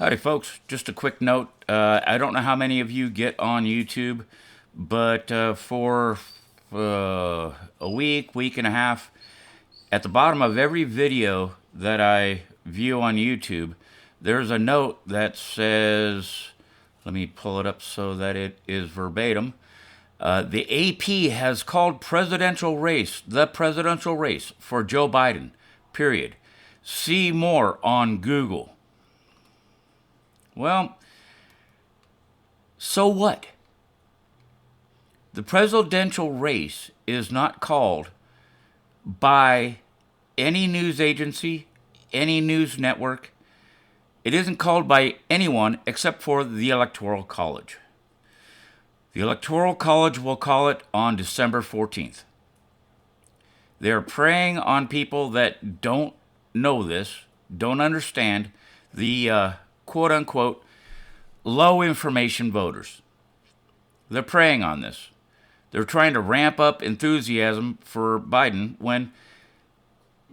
Howdy, folks. Just a quick note. I don't know how many of you get on YouTube, but for a week and a half, at the bottom of every video that I view on YouTube, there's a note that says, let me pull it up so that it is verbatim. The AP has called the presidential race for Joe Biden, period. See more on Google. Well, so what? The presidential race is not called by any news agency, any news network. It isn't called by anyone except for the Electoral College. The Electoral College will call it on December 14th. They're preying on people that don't know this, don't understand the quote-unquote low information voters. They're preying on this. They're trying to ramp up enthusiasm for Biden when,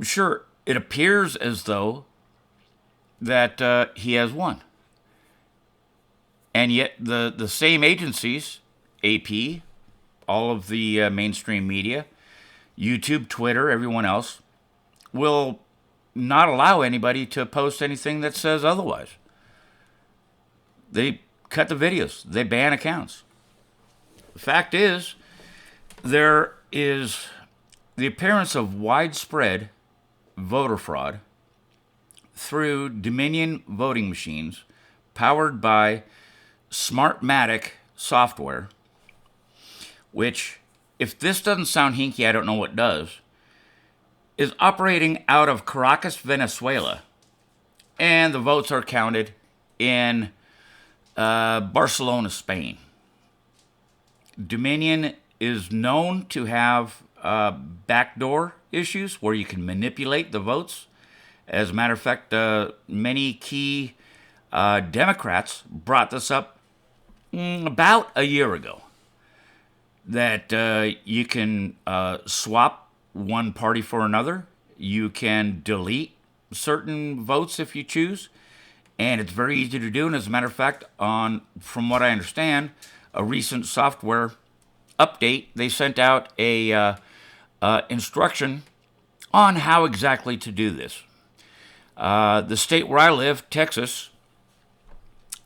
sure, it appears as though that he has won. And yet the same agencies, AP, all of the mainstream media, YouTube, Twitter, everyone else, will not allow anybody to post anything that says otherwise. They cut the videos. They ban accounts. The fact is, there is the appearance of widespread voter fraud through Dominion voting machines powered by Smartmatic software, which, if this doesn't sound hinky, I don't know what does, is operating out of Caracas, Venezuela, and the votes are counted in Barcelona, Spain. Dominion is known to have backdoor issues where you can manipulate the votes. As a matter of fact, many key Democrats brought this up about a year ago, that you can swap one party for another. You can delete certain votes if you choose. And it's very easy to do. And as a matter of fact, from what I understand, a recent software update, they sent out a instruction on how exactly to do this. The state where I live, Texas,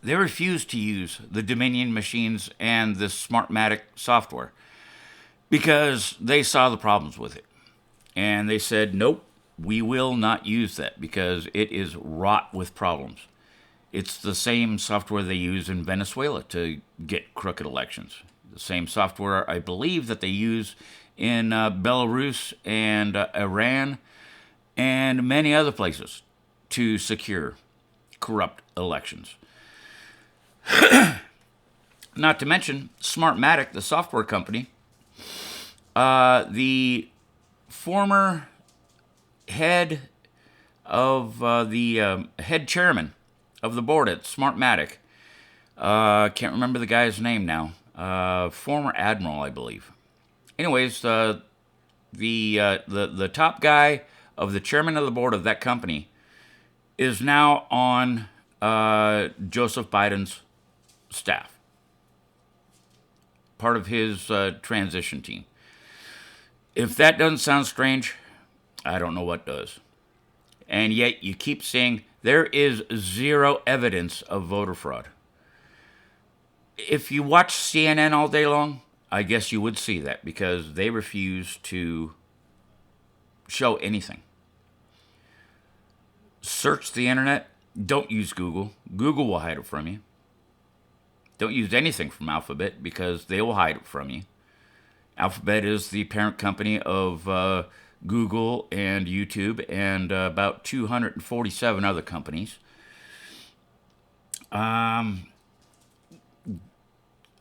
they refused to use the Dominion machines and the Smartmatic software because they saw the problems with it. And they said, nope, we will not use that because it is wrought with problems. It's the same software they use in Venezuela to get crooked elections. The same software, I believe, that they use in Belarus and Iran and many other places to secure corrupt elections. Not to mention, Smartmatic, the software company, the former head of the head chairman of the board at Smartmatic. Can't remember the guy's name now. Former admiral, I believe. Anyways, the top guy of the chairman of the board of that company is now on Joseph Biden's staff. Part of his transition team. If that doesn't sound strange, I don't know what does. And yet you keep saying there is zero evidence of voter fraud. If you watch CNN all day long, I guess you would see that because they refuse to show anything. Search the internet. Don't use Google. Google will hide it from you. Don't use anything from Alphabet because they will hide it from you. Alphabet is the parent company of Google and YouTube and about 247 other companies.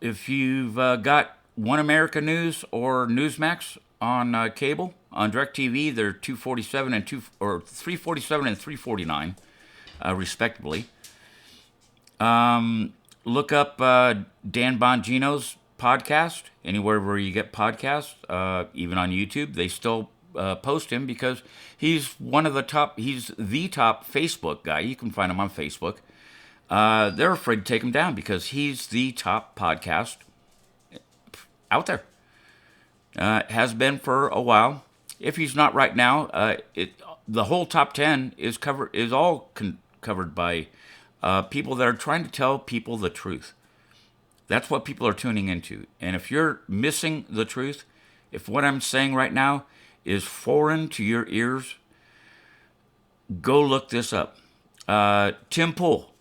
If you've got One America News or Newsmax on cable, on DirecTV, they're 247 and 347 and 349, respectively. Look up Dan Bongino's podcast anywhere where you get podcasts, even on YouTube. They still post him because he's the top Facebook guy. You can find him on Facebook. they're afraid to take him down because he's the top podcast out there. Has been for a while. If he's not right now, the whole top 10 is covered by people that are trying to tell people the truth. That's what people are tuning into. And if you're missing the truth, if what I'm saying right now is foreign to your ears, go look this up. Tim Pool.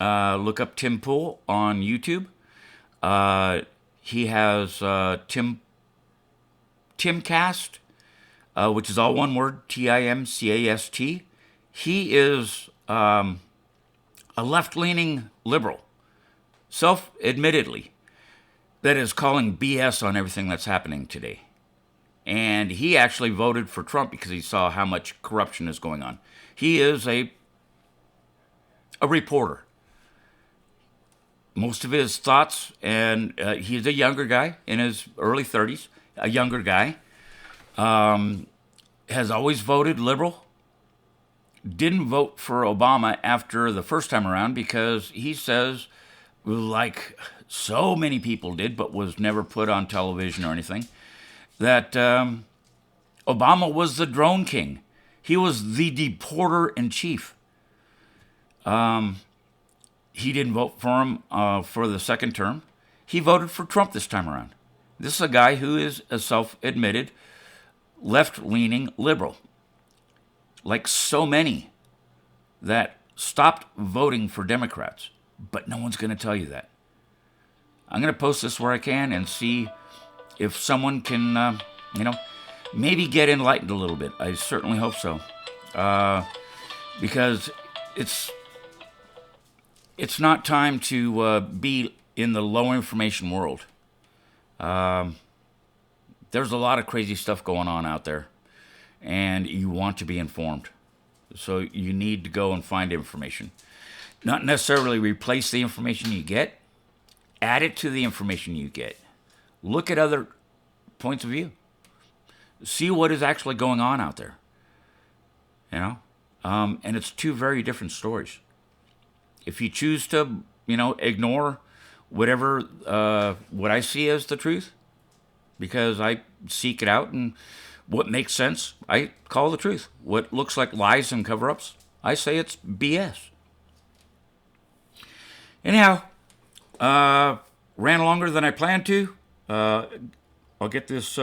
Look up Tim Pool on YouTube. He has Timcast, which is all one word, Timcast. He is a left-leaning liberal, self-admittedly, that is calling BS on everything that's happening today. And he actually voted for Trump because he saw how much corruption is going on. He is a reporter. Most of his thoughts, and he's a younger guy in his early 30s, a younger guy, has always voted liberal. Didn't vote for Obama after the first time around because he says, like so many people did, but was never put on television or anything, that Obama was the drone king. He was the deporter in chief. He didn't vote for him for the second term. He voted for Trump this time around. This is a guy who is a self-admitted left-leaning liberal. Like so many that stopped voting for Democrats. But no one's going to tell you that. I'm going to post this where I can and see if someone can, maybe get enlightened a little bit. I certainly hope so. Because it's not time to be in the low information world. There's a lot of crazy stuff going on out there, and you want to be informed. So you need to go and find information. Not necessarily replace the information you get, add it to the information you get. Look at other points of view. See what is actually going on out there. And it's two very different stories. If you choose to, ignore whatever what I see as the truth, because I seek it out and what makes sense, I call the truth. What looks like lies and cover-ups, I say it's BS. Anyhow, ran longer than I planned to. I'll get this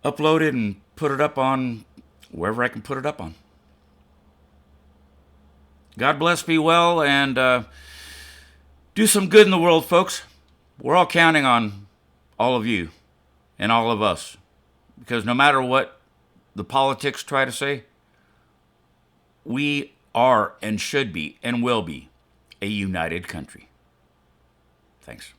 uploaded and put it up on wherever I can put it up on. God bless, be well, and do some good in the world, folks. We're all counting on all of you and all of us. Because no matter what the politics try to say, we are and should be and will be a united country. Thanks.